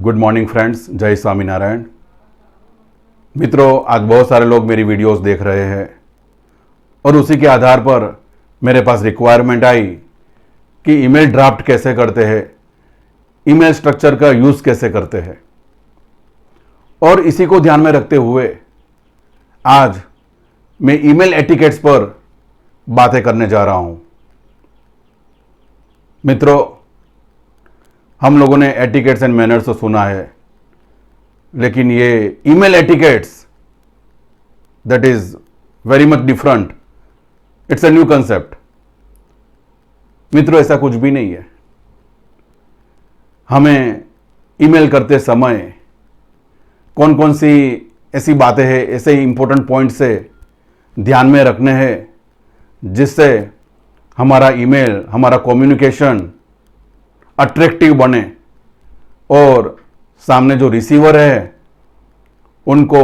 Good morning friends, जय स्वामीनारायण। मित्रों, आज बहुत सारे लोग मेरी वीडियोस देख रहे हैं और उसी के आधार पर मेरे पास रिक्वायरमेंट आई कि ईमेल ड्राफ्ट कैसे करते हैं, ईमेल स्ट्रक्चर का यूज़ कैसे करते हैं। और इसी को ध्यान में रखते हुए आज मैं ईमेल एटिकेट्स पर बातें करने जा रहा हूं। मित्रों, हम लोगों ने एटिकेट्स एंड मैनर्स तो सुना है, लेकिन ये email etiquettes that is very much different. It's a new concept. मित्रों, ऐसा कुछ भी नहीं है। हमें ईमेल करते समय कौन कौन सी ऐसी बातें हैं, ऐसे इंपॉर्टेंट पॉइंट से ध्यान में रखने हैं जिससे हमारा ईमेल, हमारा कम्युनिकेशन अट्रैक्टिव बने और सामने जो रिसीवर है उनको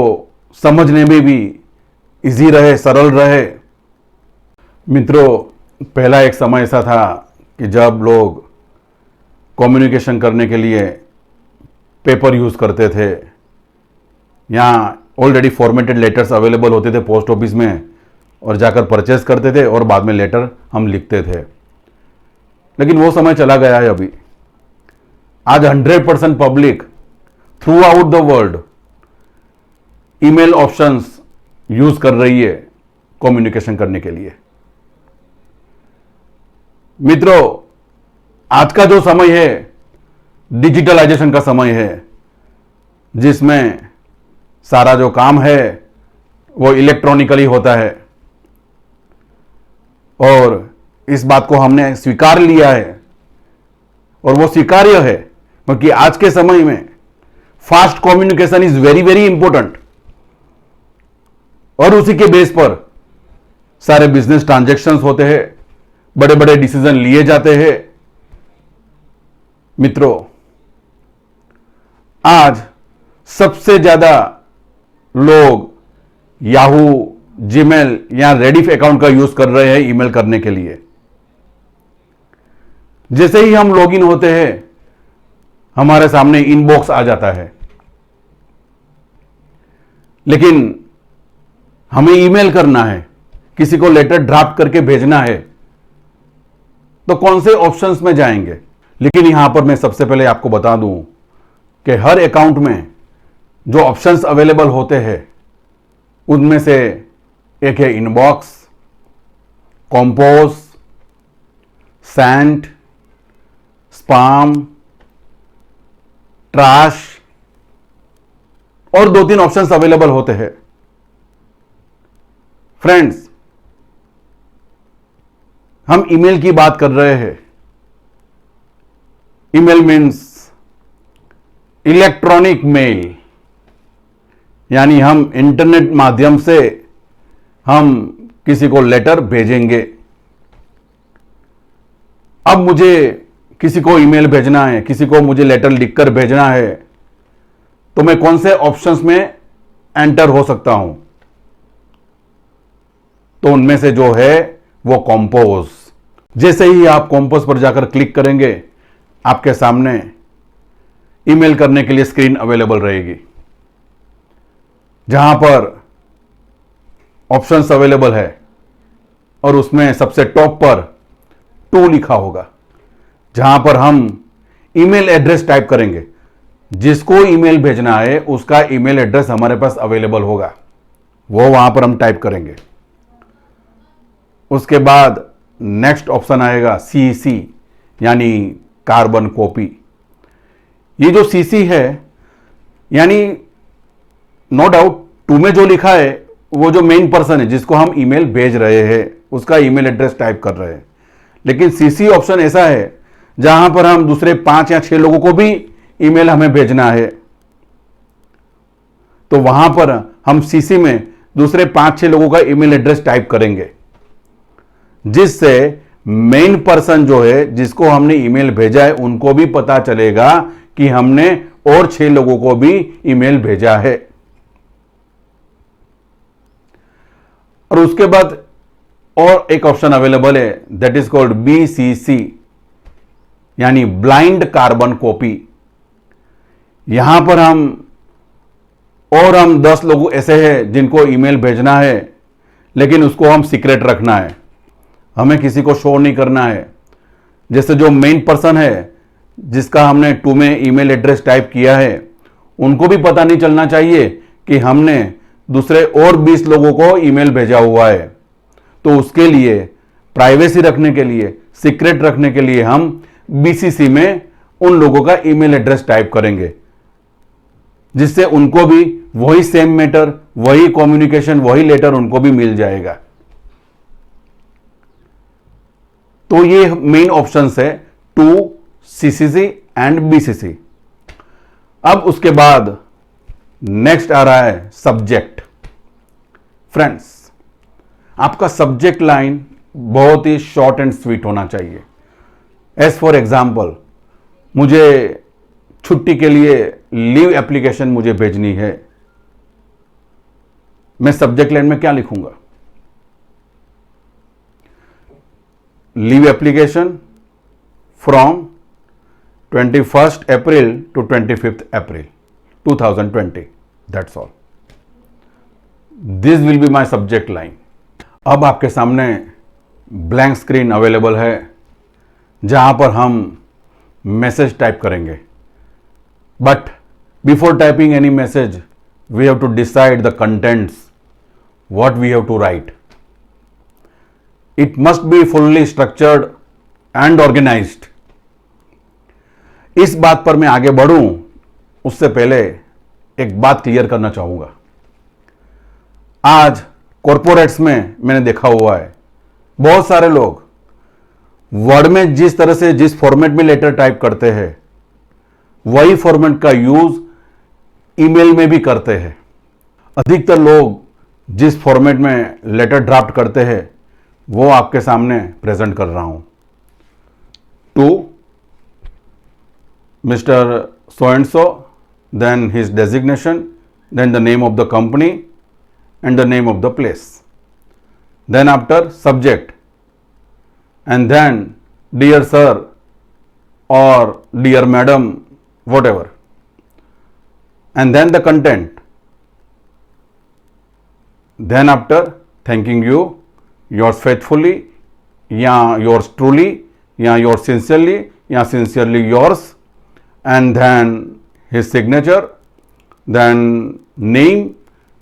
समझने में भी इजी रहे, सरल रहे। मित्रों, पहला एक समय ऐसा था कि जब लोग कम्युनिकेशन करने के लिए पेपर यूज़ करते थे। यहाँ ऑलरेडी फॉर्मेटेड लेटर्स अवेलेबल होते थे पोस्ट ऑफिस में, और जाकर परचेस करते थे और बाद में लेटर हम लिखते थे। लेकिन वो समय चला गया है। अभी आज 100% public through out the world email options use कर रही है कम्युनिकेशन करने के लिए। मित्रों, आज का जो समय है डिजिटलाइजेशन का समय है, जिसमें सारा जो काम है वो इलेक्ट्रॉनिकली होता है। और इस बात को हमने स्वीकार लिया है और वो स्वीकार्य है, क्योंकि आज के समय में fast communication is very very important. और उसी के बेस पर सारे बिजनेस ट्रांजैक्शंस होते हैं, बड़े बड़े डिसीजन लिए जाते हैं। मित्रों, आज सबसे ज्यादा लोग याहू, जीमेल या रेडिफ अकाउंट का यूज कर रहे हैं ईमेल करने के लिए। जैसे ही हम लॉगिन होते हैं हमारे सामने इनबॉक्स आ जाता है। लेकिन हमें ईमेल करना है, किसी को लेटर ड्राफ्ट करके भेजना है, तो कौन से ऑप्शंस में जाएंगे। लेकिन यहां पर मैं सबसे पहले आपको बता दूं कि हर अकाउंट में जो ऑप्शंस अवेलेबल होते हैं उनमें से एक है inbox, compose, sent, spam, trash और 2-3 ऑप्शंस अवेलेबल होते हैं। फ्रेंड्स, हम ईमेल की बात कर रहे हैं। ईमेल मीन्स इलेक्ट्रॉनिक मेल, यानी हम इंटरनेट माध्यम से हम किसी को लेटर भेजेंगे। अब मुझे किसी को ईमेल भेजना है, किसी को मुझे लेटर लिखकर भेजना है, तो मैं कौन से ऑप्शंस में एंटर हो सकता हूं। तो उनमें से जो है वो कंपोज। जैसे ही आप कंपोज पर जाकर क्लिक करेंगे, आपके सामने ईमेल करने के लिए स्क्रीन अवेलेबल रहेगी, जहां पर ऑप्शंस अवेलेबल है और उसमें सबसे टॉप पर टू लिखा होगा, जहां पर हम ईमेल एड्रेस टाइप करेंगे। जिसको ईमेल भेजना है उसका ईमेल एड्रेस हमारे पास अवेलेबल होगा, वो वहां पर हम टाइप करेंगे। उसके बाद नेक्स्ट ऑप्शन आएगा सीसी, यानी कार्बन कॉपी। ये जो सीसी है, यानी नो डाउट टू में जो लिखा है वो जो मेन पर्सन है जिसको हम ईमेल भेज रहे हैं उसका ईमेल एड्रेस टाइप कर रहे हैं। लेकिन सीसी ऑप्शन ऐसा है जहां पर हम दूसरे 5 या 6 लोगों को भी ईमेल हमें भेजना है, तो वहां पर हम सीसी में दूसरे 5-6 लोगों का ईमेल एड्रेस टाइप करेंगे, जिससे मेन पर्सन जो है जिसको हमने ईमेल भेजा है उनको भी पता चलेगा कि हमने और 6 लोगों को भी ईमेल भेजा है। और उसके बाद और एक ऑप्शन अवेलेबल है, दैट इज कॉल्ड BCC, यानी ब्लाइंड कार्बन कॉपी। यहां पर हम 10 लोग ऐसे हैं जिनको ईमेल भेजना है, लेकिन उसको हम सीक्रेट रखना है, हमें किसी को शो नहीं करना है। जैसे जो मेन पर्सन है जिसका हमने टू में ईमेल एड्रेस टाइप किया है, उनको भी पता नहीं चलना चाहिए कि हमने दूसरे और 20 लोगों को ईमेल भेजा हुआ है। तो उसके लिए प्राइवेसी रखने के लिए, सीक्रेट रखने के लिए हम बीसीसी में उन लोगों का ईमेल एड्रेस टाइप करेंगे, जिससे उनको भी वही सेम मैटर, वही कम्युनिकेशन, वही लेटर उनको भी मिल जाएगा। तो ये मेन ऑप्शंस है टू, सीसीसी एंड बीसीसी। अब उसके बाद नेक्स्ट आ रहा है सब्जेक्ट। फ्रेंड्स, आपका सब्जेक्ट लाइन बहुत ही शॉर्ट एंड स्वीट होना चाहिए। एज फॉर एग्जाम्पल, मुझे छुट्टी के लिए लीव एप्लीकेशन मुझे भेजनी है, मैं सब्जेक्ट लाइन में क्या लिखूंगा? Leave application from 21st April to 25th April 2020. That's all. This will be my subject line. अब आपके सामने ब्लैंक स्क्रीन अवेलेबल है जहां पर हम मैसेज टाइप करेंगे। But before typing any message we have to decide the contents, what we have to write. It must be fully structured and organised. इस बात पर मैं आगे बढ़ूं उससे पहले एक बात क्लियर करना चाहूंगा। आज कॉरपोरेट्स में मैंने देखा हुआ है, बहुत सारे लोग वर्ड में जिस तरह से, जिस फॉर्मेट में लेटर टाइप करते हैं, वही फॉर्मेट का यूज ईमेल में भी करते हैं। अधिकतर लोग जिस फॉर्मेट में लेटर ड्राफ्ट करते हैं वो आपके सामने प्रेजेंट कर रहा हूं। To Mr. So and so, then his designation, then the name of the company and the name of the place. Then after subject, and then dear sir or dear madam, whatever. And then the content. Then after thanking you, yours faithfully, या yours truly, या yours sincerely, या sincerely yours. And then his signature, then name,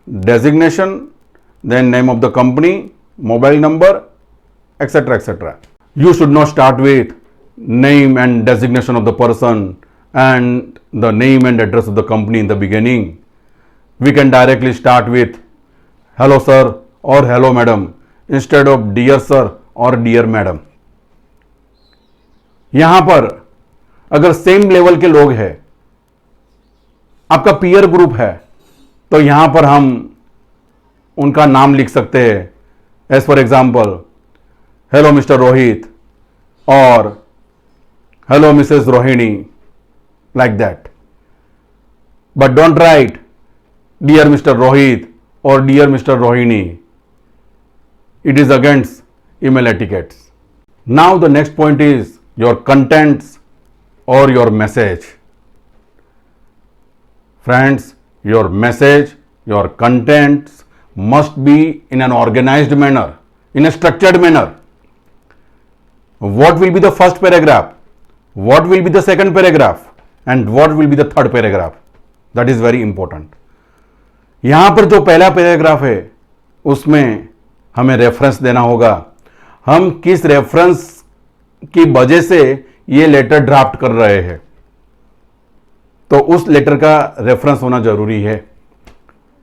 designation, then name of the company, mobile number, etc. etc. You should not start with name and designation of the person and the name and address of the company in the beginning. We can directly start with hello sir or hello madam instead of dear sir or dear madam. यहां पर अगर same level के लोग हैं, आपका peer group है, तो यहां पर हम उनका नाम लिख सकते हैं। As for example, hello mister Rohit और hello missus Rohini, like that. But don't write dear mister Rohit और dear mister Rohini. It is against email etiquettes. Now the next point is your contents or your message. Friends, your message, your contents must be in an organized manner, in a structured manner. What will be the first paragraph? What will be the second paragraph? And what will be the third paragraph? That is very important. यहां पर जो पहला paragraph है उसमें हमें reference देना होगा। हम किस रेफरेंस की वजह से ये लेटर ड्राफ्ट कर रहे हैं, तो उस लेटर का रेफरेंस होना जरूरी है।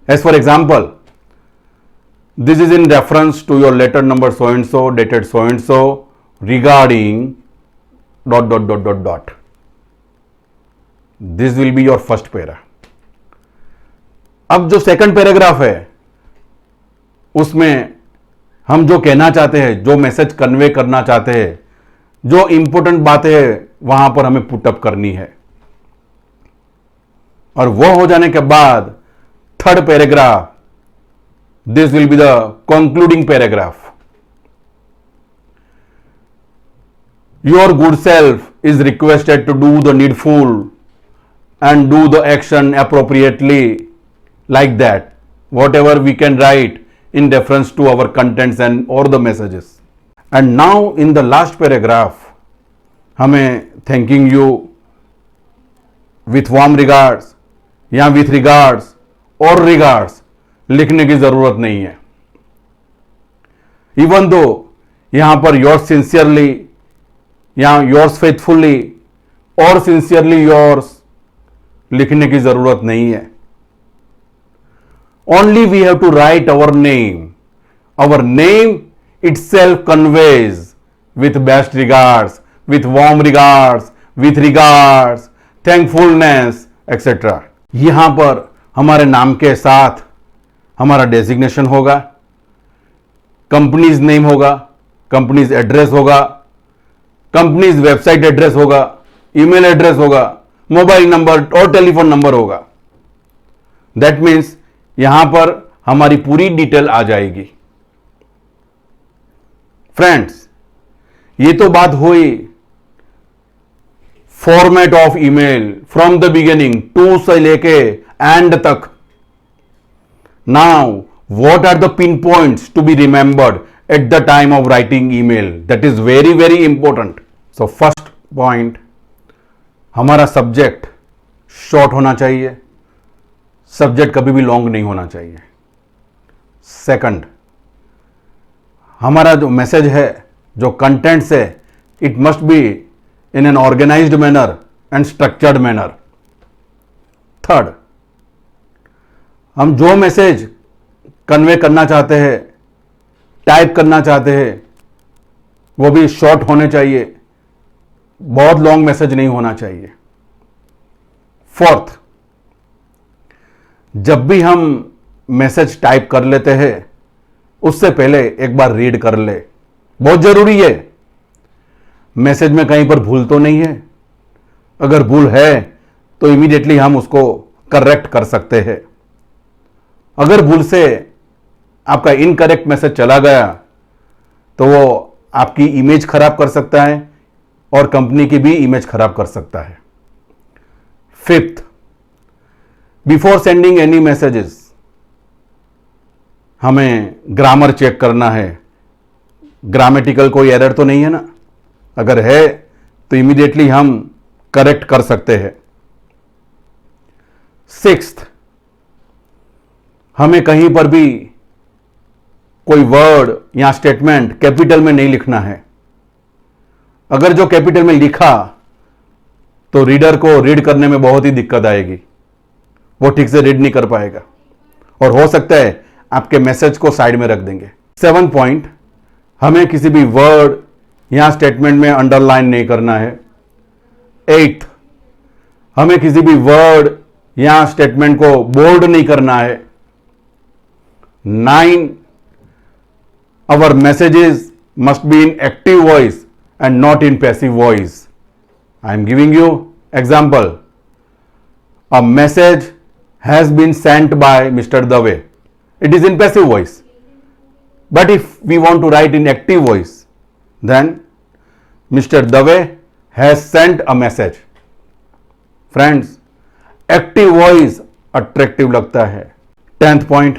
As for example, this is in reference to your letter number so and so dated so and so regarding dot dot dot dot dot. This will be your first para. अब जो second paragraph है उसमें हम जो कहना चाहते हैं, जो मैसेज कन्वे करना चाहते हैं, जो इंपॉर्टेंट बातें हैं वहां पर हमें पुटअप करनी है। और वो हो जाने के बाद third paragraph, this will be the concluding paragraph. Your good self is requested to do the needful and do the action appropriately, like that. Whatever we can write in reference to our contents and or the messages. And now in the last paragraph, हमें thanking you with warm regards या with regards और regards लिखने की जरूरत नहीं है. Even though यहां पर yours sincerely या yours faithfully और sincerely yours लिखने की जरूरत नहीं है. Only we have to write our name. Our name itself conveys with best regards, with warm regards, with regards, thankfulness, etc. यहां पर हमारे नाम के साथ हमारा डेजिग्नेशन होगा, कंपनीज नेम होगा, कंपनीज एड्रेस होगा, कंपनीज वेबसाइट एड्रेस होगा, ईमेल एड्रेस होगा, मोबाइल नंबर और टेलीफोन नंबर होगा. दैट मीन्स यहां पर हमारी पूरी डिटेल आ जाएगी. फ्रेंड्स, ये तो बात हुई format of email from the beginning to से लेके एंड तक. Now what are the pin points to be remembered at the time of writing email? That is very very important. So first point, हमारा subject short होना चाहिए. Subject कभी भी long नहीं होना चाहिए. सेकंड, हमारा जो मैसेज है, जो कंटेंट्स है, it must be in an organised manner and structured manner. Third, हम जो मैसेज कन्वे करना चाहते हैं, टाइप करना चाहते हैं, वो भी शॉर्ट होने चाहिए. बहुत लॉन्ग मैसेज नहीं होना चाहिए. फोर्थ, जब भी हम मैसेज टाइप कर लेते हैं उससे पहले एक बार रीड कर ले. बहुत जरूरी है. मैसेज में कहीं पर भूल तो नहीं है? अगर भूल है तो इमीडिएटली हम उसको करेक्ट कर सकते हैं. अगर भूल से आपका इनकरेक्ट मैसेज चला गया तो वो आपकी इमेज खराब कर सकता है और कंपनी की भी इमेज खराब कर सकता है. Fifth, before sending any messages हमें ग्रामर चेक करना है. ग्रामेटिकल कोई एरर तो नहीं है ना? अगर है तो इमीडिएटली हम करेक्ट कर सकते हैं. सिक्स्थ, हमें कहीं पर भी कोई वर्ड या स्टेटमेंट कैपिटल में नहीं लिखना है. अगर जो कैपिटल में लिखा तो रीडर को रीड करने में बहुत ही दिक्कत आएगी. वो ठीक से रीड नहीं कर पाएगा और हो सकता है आपके मैसेज को साइड में रख देंगे. 7 पॉइंट, हमें किसी भी वर्ड या स्टेटमेंट में अंडरलाइन नहीं करना है. 8, हमें किसी भी वर्ड या स्टेटमेंट को बोल्ड नहीं करना है. 9, our messages must be in active voice and not in passive voice. I am giving you example. A message has been sent by Mr. Dave. It is in passive voice. But if we want to write in active voice, then Mr. Dave has sent a message. Friends, active voice attractive लगता है. 10th point,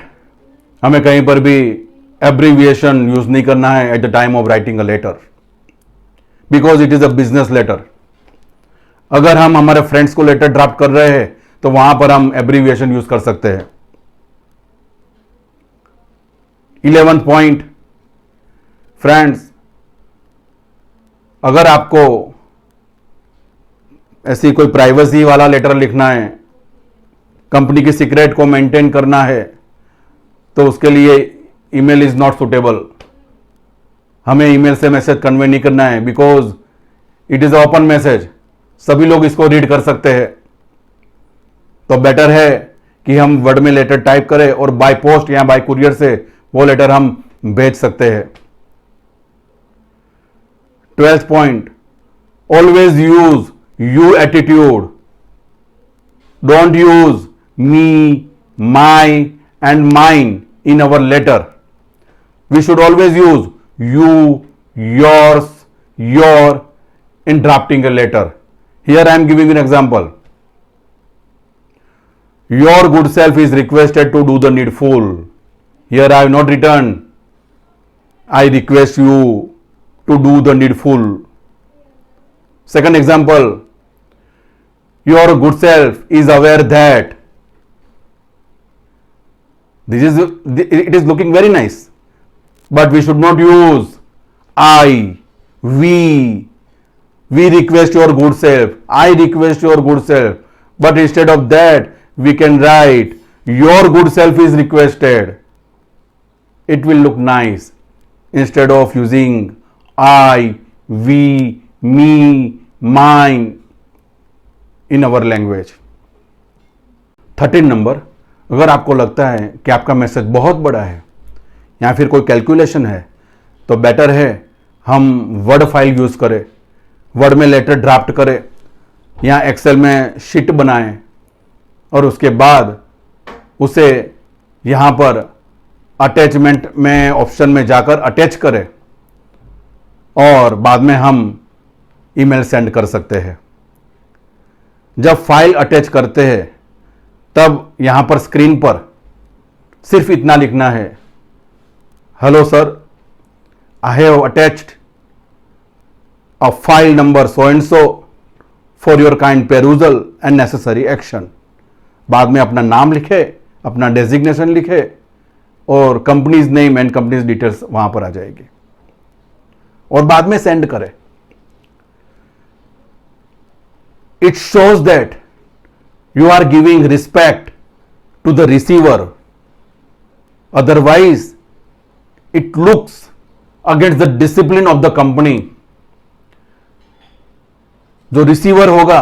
हमें कहीं पर भी abbreviation use नहीं करना है at the time of writing a letter, because it is a business letter. अगर हम हमारे फ्रेंड्स को लेटर ड्राफ्ट कर रहे हैं तो वहां पर हम एब्रीविएशन यूज कर सकते हैं. 11th पॉइंट, फ्रेंड्स, अगर आपको ऐसी कोई प्राइवेसी वाला लेटर लिखना है, कंपनी की सीक्रेट को मेंटेन करना है, तो उसके लिए ईमेल इज नॉट सुटेबल. हमें ईमेल से मैसेज कन्वे नहीं करना है, because it is open message. सभी लोग इसको रीड कर सकते हैं. तो बेटर है कि हम वर्ड में लेटर टाइप करें और बाय पोस्ट या बाय कुरियर से वो लेटर हम भेज सकते हैं. 12th point, always use you attitude. Don't use me, my and mine in our letter. We should always use you, yours, your in drafting a letter. Here I am giving an example. Your good self is requested to do the needful. Here I have not written, I request you to do the needful. Second example, your good self is aware that it is looking very nice, but we should not use I, we request your good self, I request your good self, but instead of that we can write your good self is requested. It will look nice instead of using I, we, me, mine in our language. 13 number, अगर आपको लगता है कि आपका message बहुत बड़ा है या फिर कोई कैलकुलेशन है, तो बेटर है हम वर्ड फाइल यूज करें, वर्ड में लेटर ड्राफ्ट करें या एक्सेल में शीट बनाएं और उसके बाद उसे यहां पर अटैचमेंट में ऑप्शन में जाकर अटैच करें और बाद में हम ईमेल सेंड कर सकते हैं। जब फाइल अटैच करते हैं तब यहां पर स्क्रीन पर सिर्फ इतना लिखना है, hello sir, I have attached a file number so and so for your kind perusal and necessary action. बाद में अपना नाम लिखे, अपना डेजिग्नेशन लिखे और company's name and company's details वहां पर आ जाएगी और बाद में सेंड करें। It shows that you are giving respect to the receiver, otherwise it looks against the discipline of the company. जो रिसीवर होगा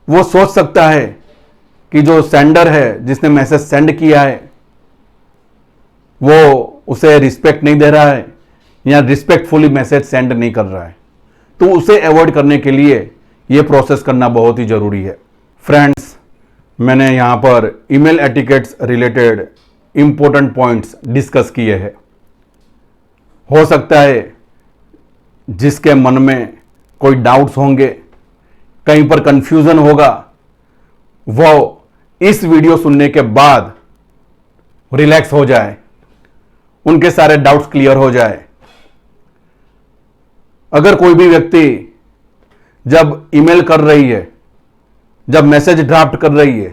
वो सोच सकता है कि जो सेंडर है, जिसने मैसेज सेंड किया है, वो उसे रिस्पेक्ट नहीं दे रहा है या रिस्पेक्टफुली मैसेज सेंड नहीं कर रहा है। तो उसे अवॉइड करने के लिए यह प्रोसेस करना बहुत ही जरूरी है। फ्रेंड्स, मैंने यहां पर email etiquettes related important points discuss किए हैं। हो सकता है जिसके मन में कोई डाउट्स होंगे, कहीं पर कंफ्यूजन होगा, वो इस वीडियो सुनने के बाद रिलैक्स हो जाए, उनके सारे डाउट्स क्लियर हो जाए। अगर कोई भी व्यक्ति जब ईमेल कर रही है, जब मैसेज ड्राफ्ट कर रही है,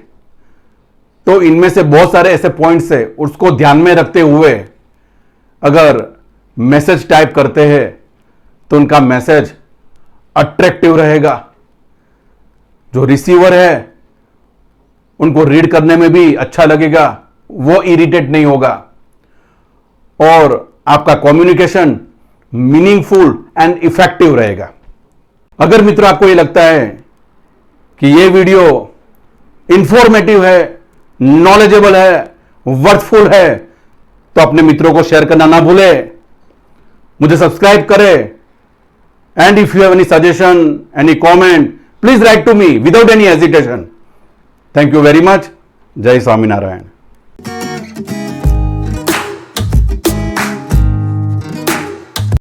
तो इनमें से बहुत सारे ऐसे पॉइंट्स है, उसको ध्यान में रखते हुए अगर मैसेज टाइप करते हैं तो उनका मैसेज अट्रैक्टिव रहेगा। जो रिसीवर है उनको रीड करने में भी अच्छा लगेगा, वो इरिटेट नहीं होगा और आपका कम्युनिकेशन मीनिंगफुल एंड इफेक्टिव रहेगा। अगर मित्रों आपको ये लगता है कि ये वीडियो इंफॉर्मेटिव है, नॉलेजेबल है, वर्थफुल है, तो अपने मित्रों को शेयर करना ना भूले, मुझे सब्सक्राइब करें and if you have any suggestion, any comment, please write to me without any hesitation. Thank you very much. जय स्वामीनारायण।